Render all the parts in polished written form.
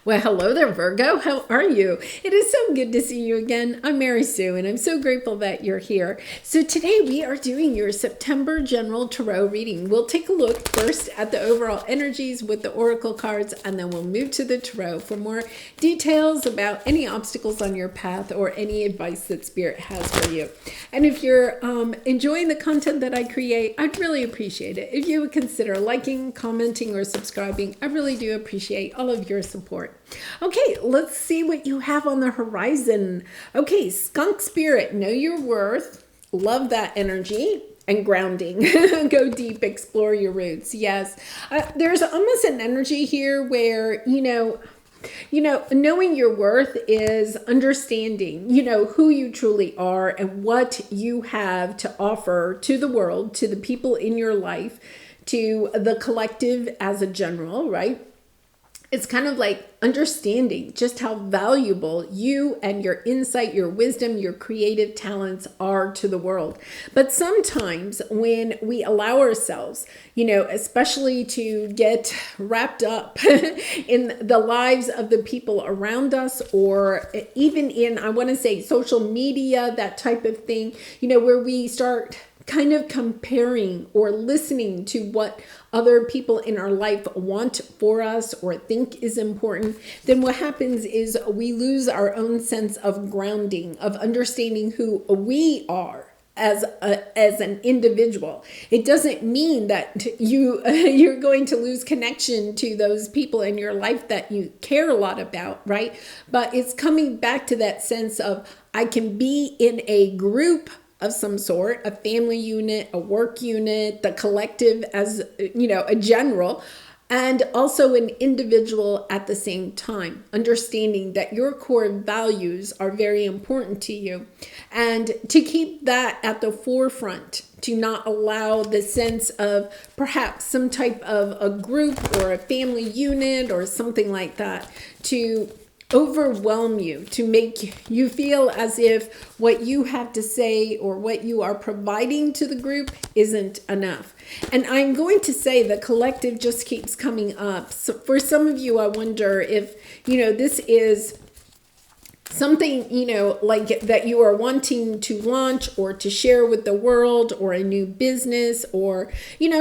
Well, hello there, Virgo. How are you? It is so good to see you again. I'm Mary Sue, and I'm so grateful that you're here. So today we are doing your September General Tarot Reading. We'll take a look first at the overall energies with the Oracle cards, and then we'll move to the Tarot for more details about any obstacles on your path or any advice that Spirit has for you. And if you're enjoying the content that I create, I'd really appreciate it if you would consider liking, commenting, or subscribing. I really do appreciate all of your support. Okay, let's see what you have on the horizon. Okay, Skunk Spirit, know your worth. Love that energy. And grounding. Go deep, explore your roots. Yes. There's almost an energy here where, knowing your worth is understanding, who you truly are and what you have to offer to the world, to the people in your life, to the collective as a general, right? It's kind of like understanding just how valuable you and your insight, your wisdom, your creative talents are to the world. But sometimes when we allow ourselves, especially to get wrapped up in the lives of the people around us, or even in, I want to say, social media, that type of thing, where we start kind of comparing or listening to what other people in our life want for us or think is important, then what happens is we lose our own sense of grounding, of understanding who we are as an individual. It doesn't mean that you're going to lose connection to those people in your life that you care a lot about, right? But it's coming back to that sense of I can be in a group of some sort, a family unit, a work unit, the collective as, a general, and also an individual at the same time, understanding that your core values are very important to you. And to keep that at the forefront, to not allow the sense of perhaps some type of a group or a family unit or something like that to overwhelm you, to make you feel as if what you have to say or what you are providing to the group isn't enough. And I'm going to say the collective just keeps coming up. So for some of you, I wonder if, this is something, like that you are wanting to launch or to share with the world, or a new business, or,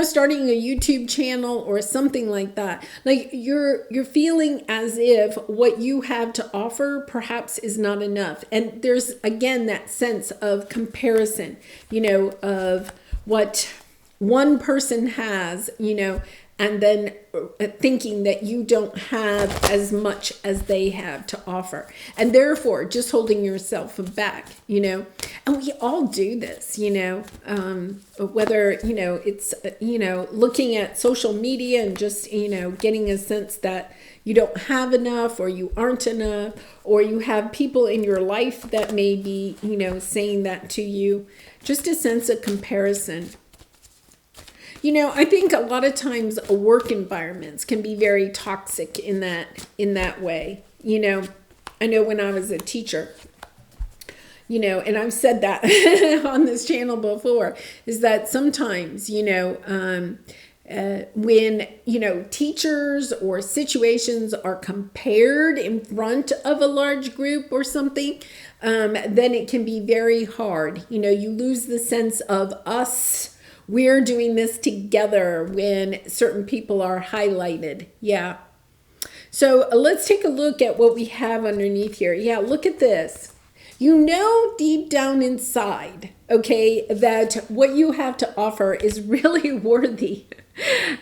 starting a YouTube channel or something like that. Like you're feeling as if what you have to offer perhaps is not enough. And there's, again, that sense of comparison, of what one person has, and then thinking that you don't have as much as they have to offer. And therefore, just holding yourself back, And we all do this, whether, it's, looking at social media and just, getting a sense that you don't have enough, or you aren't enough, or you have people in your life that may be, saying that to you. Just a sense of comparison. I think a lot of times work environments can be very toxic in that way. I know when I was a teacher, and I've said that on this channel before, is that sometimes, when, teachers or situations are compared in front of a large group or something, then it can be very hard. You lose the sense of us. We're doing this together when certain people are highlighted. Yeah. So let's take a look at what we have underneath here. Yeah, look at this. Deep down inside, okay, that what you have to offer is really worthy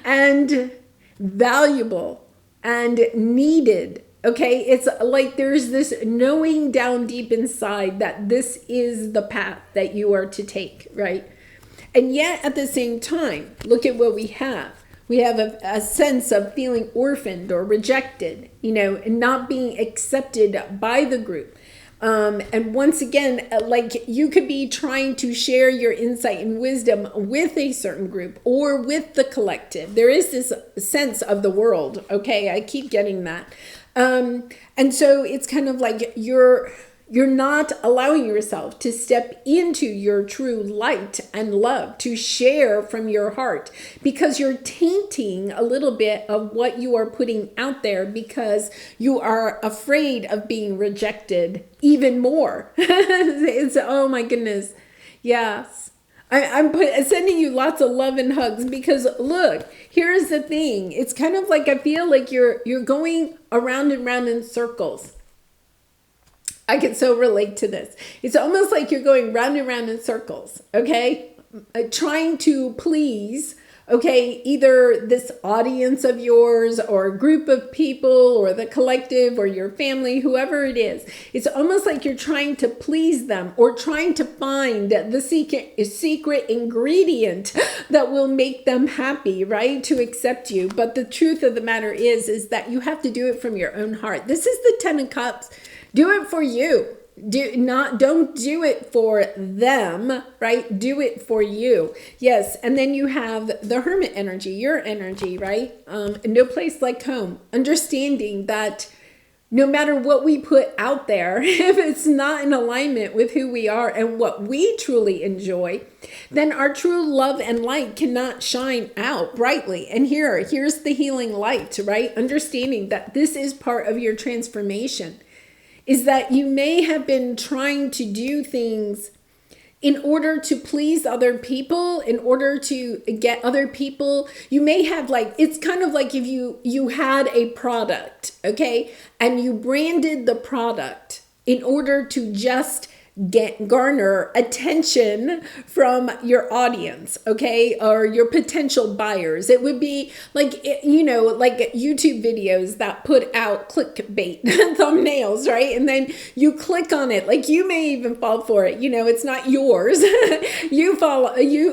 and valuable and needed. Okay, it's like there's this knowing down deep inside that this is the path that you are to take, right? And yet at the same time, look at what we have. We have a sense of feeling orphaned or rejected, and not being accepted by the group. And once again, like you could be trying to share your insight and wisdom with a certain group or with the collective. There is this sense of the world. Okay, I keep getting that. And so it's kind of like you're You're not allowing yourself to step into your true light and love, to share from your heart, because you're tainting a little bit of what you are putting out there because you are afraid of being rejected even more. It's, oh my goodness. Yes. I'm sending you lots of love and hugs because look, here's the thing. It's kind of like I feel like you're going around and round in circles. I can so relate to this. It's almost like you're going round and round in circles, okay? Trying to please, okay, either this audience of yours or a group of people or the collective or your family, whoever it is. It's almost like you're trying to please them or trying to find the secret ingredient that will make them happy, right? To accept you. But the truth of the matter is that you have to do it from your own heart. This is the 10 of Cups. Do it for you. Don't do it for them, right? Do it for you. Yes. And then you have the Hermit energy, your energy, right? No place like home. Understanding that no matter what we put out there, if it's not in alignment with who we are and what we truly enjoy, then our true love and light cannot shine out brightly. And here's the healing light, right? Understanding that this is part of your transformation. Is that you may have been trying to do things in order to please other people, in order to get other people. You may have it's kind of like if you had a product, okay, and you branded the product in order to just garner attention from your audience, okay, or your potential buyers. It would be like YouTube videos that put out clickbait thumbnails, right? And then you click on it, like you may even fall for it. It's not yours.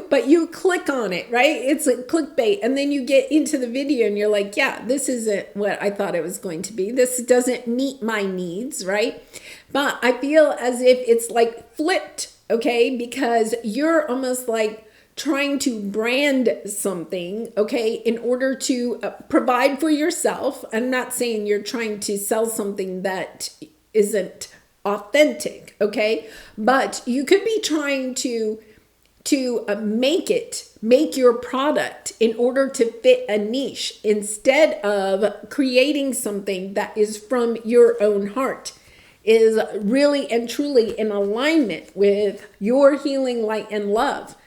But you click on it, right? It's a clickbait, and then you get into the video and you're like, yeah, this isn't what I thought it was going to be. This doesn't meet my needs, right? But I feel as if it's like flipped, okay? Because you're almost like trying to brand something, okay, in order to provide for yourself. I'm not saying you're trying to sell something that isn't authentic, okay? But you could be trying to make your product in order to fit a niche instead of creating something that is from your own heart, is really and truly in alignment with your healing light and love.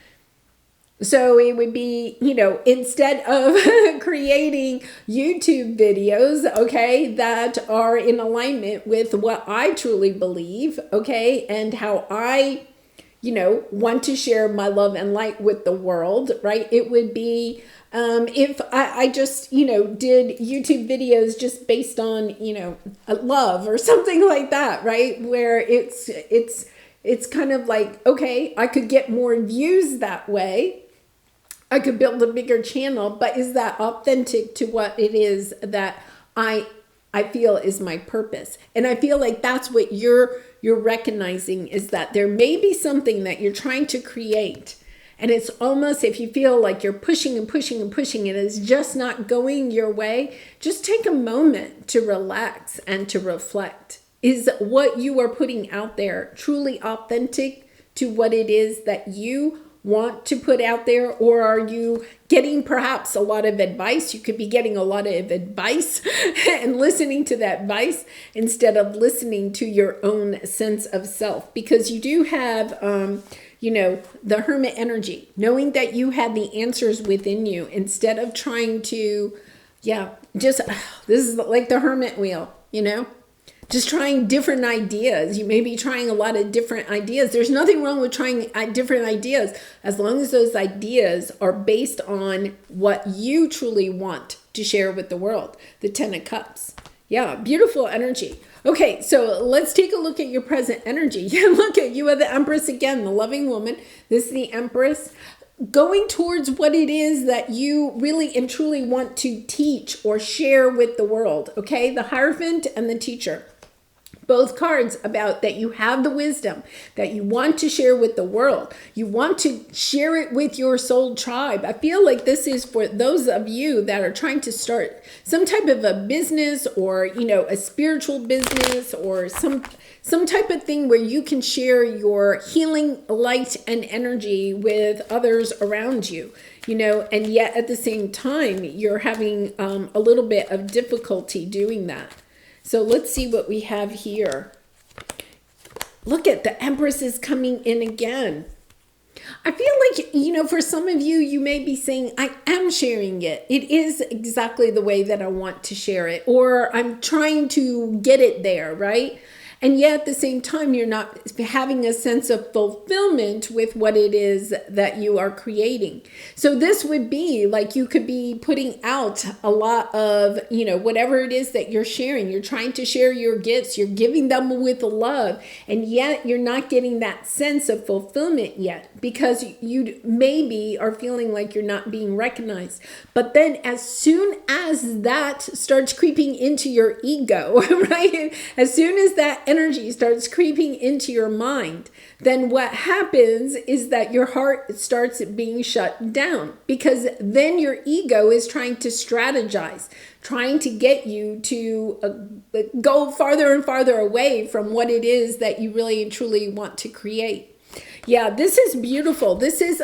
So it would be, instead of creating YouTube videos, okay, that are in alignment with what I truly believe, okay, and how I, want to share my love and light with the world, right? It would be if I just, did YouTube videos just based on, love or something like that, right? Where it's kind of like, okay, I could get more views that way. I could build a bigger channel, but is that authentic to what it is that I feel is my purpose? And I feel like that's what you're recognizing, is that there may be something that you're trying to create. And it's almost, if you feel like you're pushing and pushing and pushing, it is just not going your way, just take a moment to relax and to reflect. Is what you are putting out there truly authentic to what it is that you want to put out there? Or are you getting perhaps a lot of advice? You could be getting a lot of advice and listening to that advice instead of listening to your own sense of self, because you do have the Hermit energy, knowing that you have the answers within you instead of trying to, this is like the Hermit wheel, just trying different ideas. You may be trying a lot of different ideas. There's nothing wrong with trying different ideas as long as those ideas are based on what you truly want to share with the world. The 10 of Cups. Yeah, beautiful energy. Okay, so let's take a look at your present energy. Look at you are the Empress again, the loving woman. This is the Empress. Going towards what it is that you really and truly want to teach or share with the world. Okay, the Hierophant and the Teacher. both cards about that you have the wisdom that you want to share with the world. You want to share it with your soul tribe. I feel like this is for those of you that are trying to start some type of a business, or, you know, a spiritual business, or some type of thing where you can share your healing light and energy with others around you, you know, and yet at the same time, you're having a little bit of difficulty doing that. So let's see what we have here. Look at the Empress is coming in again. I feel like, you know, for some of you, you may be saying, I am sharing it. It is exactly the way that I want to share it, or I'm trying to get it there, right? And yet at the same time, you're not having a sense of fulfillment with what it is that you are creating. So this would be like you could be putting out a lot of, you know, whatever it is that you're sharing. You're trying to share your gifts. You're giving them with love. And yet you're not getting that sense of fulfillment yet, because you maybe are feeling like you're not being recognized. But then as soon as that starts creeping into your ego, right? As soon as that energy starts creeping into your mind, then what happens is that your heart starts being shut down, because then your ego is trying to strategize, trying to get you to go farther and farther away from what it is that you really and truly want to create. Yeah, this is beautiful. This is,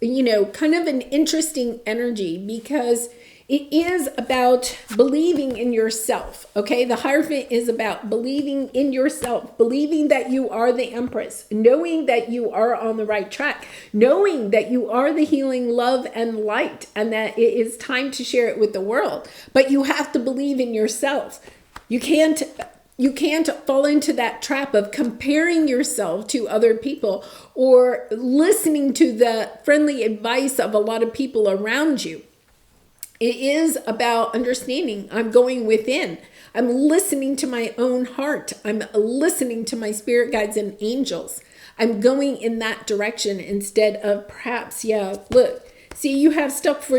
you know, kind of an interesting energy, because it is about believing in yourself, okay? The Hierophant is about believing in yourself, believing that you are the Empress, knowing that you are on the right track, knowing that you are the healing love and light, and that it is time to share it with the world. But you have to believe in yourself. You can't fall into that trap of comparing yourself to other people, or listening to the friendly advice of a lot of people around you. It is about understanding. I'm going within. I'm listening to my own heart. I'm listening to my spirit guides and angels. I'm going in that direction instead of perhaps, yeah, look, see, you have stuck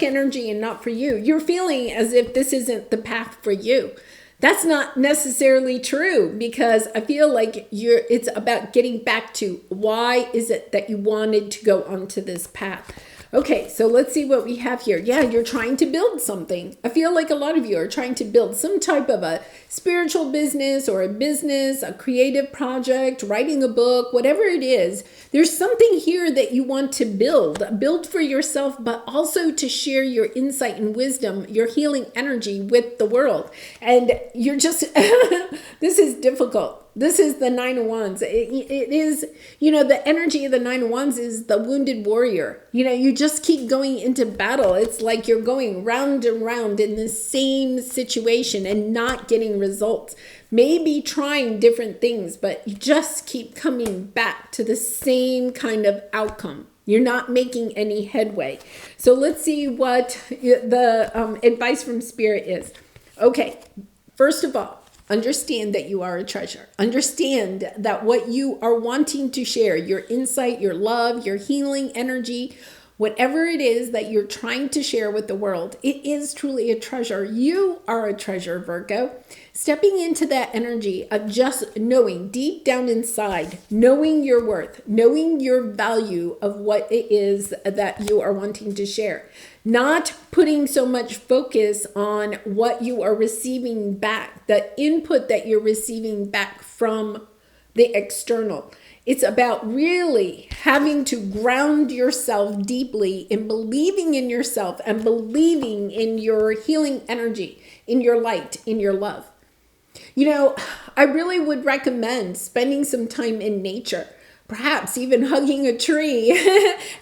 energy and not for you. You're feeling as if this isn't the path for you. That's not necessarily true, because I feel like it's about getting back to why is it that you wanted to go onto this path. Okay, so let's see what we have here. Yeah, you're trying to build something. I feel like a lot of you are trying to build some type of a spiritual business, or a creative project, writing a book, whatever it is. There's something here that you want to build for yourself, but also to share your insight and wisdom, your healing energy with the world. And you're just, this is difficult. This is the Nine of Wands. It is, you know, the energy of the Nine of Wands is the wounded warrior. You know, you just keep going into battle. It's like you're going round and round in the same situation and not getting results. Maybe trying different things, but you just keep coming back to the same kind of outcome. You're not making any headway. So let's see what the advice from Spirit is. Okay, first of all, understand that you are a treasure. Understand that what you are wanting to share, your insight, your love, your healing energy, whatever it is that you're trying to share with the world, it is truly a treasure. You are a treasure, Virgo. Stepping into that energy of just knowing deep down inside, knowing your worth, knowing your value of what it is that you are wanting to share. Not putting so much focus on what you are receiving back, the input that you're receiving back from the external. It's about really having to ground yourself deeply in believing in yourself and believing in your healing energy, in your light, in your love. You know, I really would recommend spending some time in nature. Perhaps even hugging a tree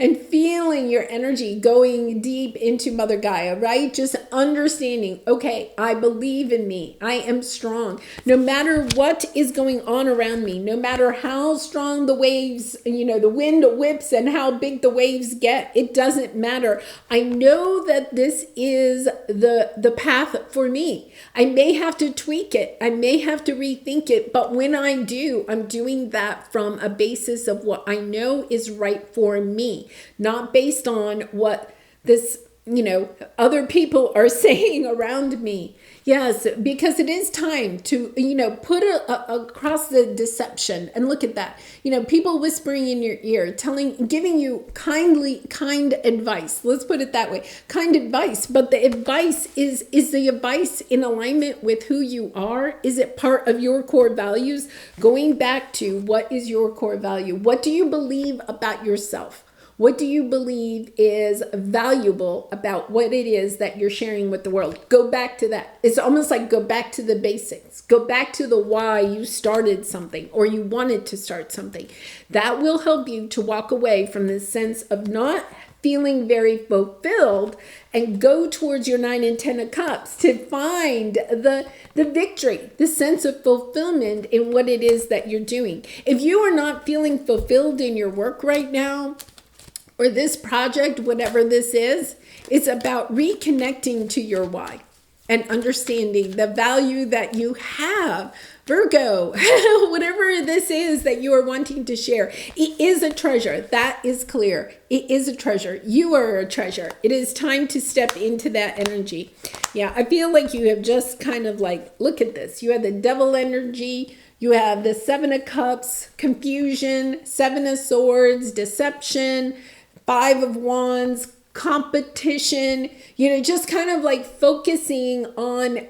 and feeling your energy going deep into Mother Gaia, right? Just understanding, okay, I believe in me. I am strong. No matter what is going on around me, no matter how strong the waves, you know, the wind whips and how big the waves get, it doesn't matter. I know that this is the path for me. I may have to tweak it. I may have to rethink it. But when I do, I'm doing that from a basis of what I know is right for me, not based on what this other people are saying around me. Yes, because it is time to, put across the deception. And look at that. People whispering in your ear, giving you kind advice. Let's put it that way. Kind advice. But the advice is the advice in alignment with who you are? Is it part of your core values? Going back to, what is your core value? What do you believe about yourself? What do you believe is valuable about what it is that you're sharing with the world? Go back to that. It's almost like go back to the basics. Go back to the why you started something or you wanted to start something. That will help you to walk away from this sense of not feeling very fulfilled and go towards your 9 and 10 of cups to find the victory, the sense of fulfillment in what it is that you're doing. If you are not feeling fulfilled in your work right now, or this project, whatever this is, it's about reconnecting to your why and understanding the value that you have. Virgo, whatever this is that you are wanting to share, it is a treasure. That is clear. It is a treasure. You are a treasure. It is time to step into that energy. Yeah, I feel like you have just kind of like, look at this. You have the devil energy. You have the 7 of cups, confusion, 7 of swords, deception, 5 of wands, competition, just kind of like focusing on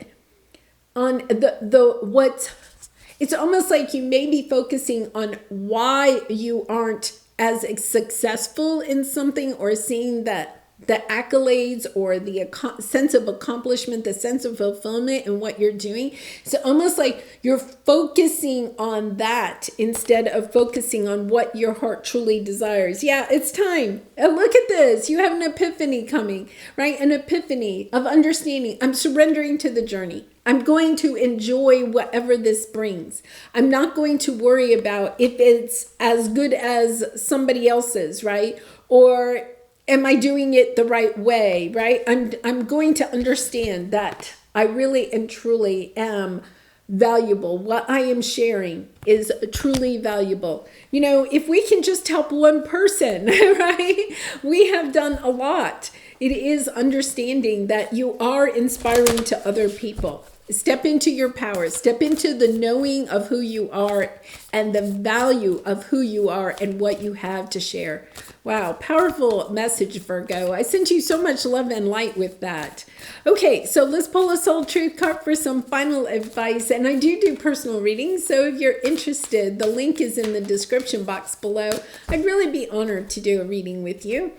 it's almost like you may be focusing on why you aren't as successful in something, or seeing that the accolades or the sense of accomplishment, the sense of fulfillment in what you're doing. So almost like you're focusing on that instead of focusing on what your heart truly desires. Yeah, it's time. And look at this. You have an epiphany coming, right? An epiphany of understanding. I'm surrendering to the journey. I'm going to enjoy whatever this brings. I'm not going to worry about if it's as good as somebody else's, right? Or am I doing it the right way, right? I'm going to understand that I really and truly am valuable. What I am sharing is truly valuable. If we can just help one person, right? We have done a lot. It is understanding that you are inspiring to other people. Step into your power. Step into the knowing of who you are and the value of who you are and what you have to share. Wow, powerful message, Virgo. I sent you so much love and light with that. Okay, so let's pull a soul truth card for some final advice. And I do personal readings, so if you're interested, the link is in the description box below. I'd really be honored to do a reading with you.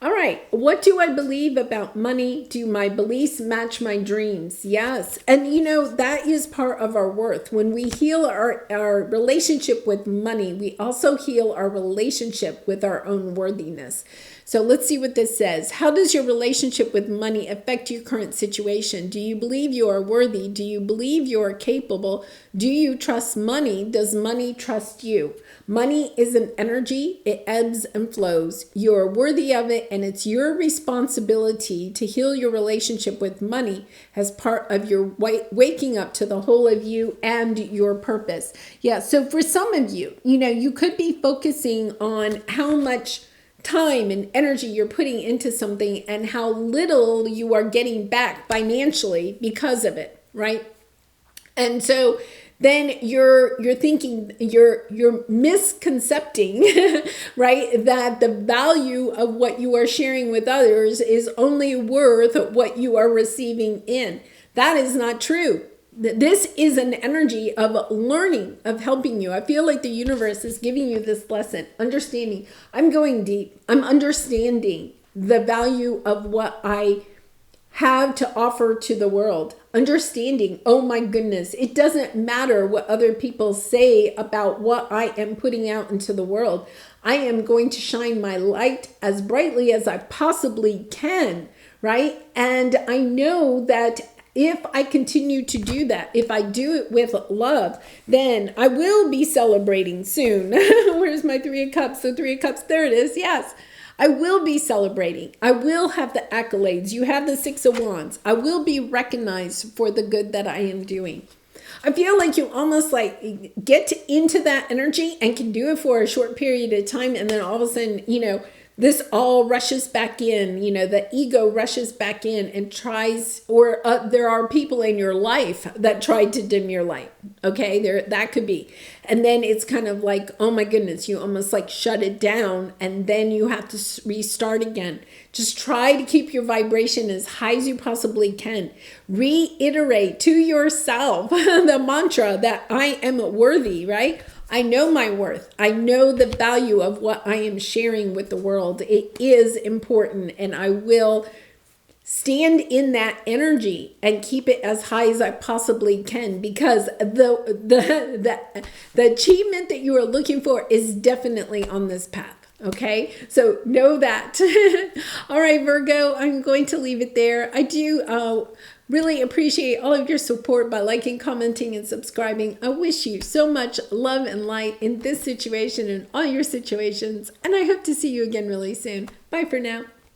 All right, what do I believe about money? Do my beliefs match my dreams? Yes. And that is part of our worth. When we heal our relationship with money, we also heal our relationship with our own worthiness. So let's see what this says. How does your relationship with money affect your current situation? Do you believe you are worthy? Do you believe you are capable? Do you trust money? Does money trust you? Money is an energy. It ebbs and flows. You are worthy of it, and it's your responsibility to heal your relationship with money as part of your waking up to the whole of you and your purpose. Yeah, so for some of you, you could be focusing on how much time and energy you're putting into something and how little you are getting back financially because of it, right? And so then you're thinking, you're misconcepting, right? That the value of what you are sharing with others is only worth what you are receiving in. That is not true. This is an energy of learning, of helping you. I feel like the universe is giving you this lesson, understanding. I'm going deep. I'm understanding the value of what I have to offer to the world. Understanding, oh my goodness, it doesn't matter what other people say about what I am putting out into the world. I am going to shine my light as brightly as I possibly can, right? And I know that if I continue to do that, if I do it with love, then I will be celebrating soon. Where's my 3 of Cups? So 3 of Cups, there it is. Yes, I will be celebrating. I will have the accolades. You have the 6 of Wands. I will be recognized for the good that I am doing. I feel like you almost like get into that energy and can do it for a short period of time. And then all of a sudden, this all rushes back in, the ego rushes back in and tries, or there are people in your life that tried to dim your light. Okay, that could be. And then it's kind of like, oh my goodness, you almost like shut it down, and then you have to restart again. Just try to keep your vibration as high as you possibly can. Reiterate to yourself the mantra that I am worthy, right? I know my worth. I know the value of what I am sharing with the world. It is important, and I will stand in that energy and keep it as high as I possibly can, because the achievement that you are looking for is definitely on this path. Okay, so know that. All right, Virgo, I'm going to leave it there. I do really appreciate all of your support by liking, commenting, and subscribing. I wish you so much love and light in this situation and all your situations, and I hope to see you again really soon. Bye for now.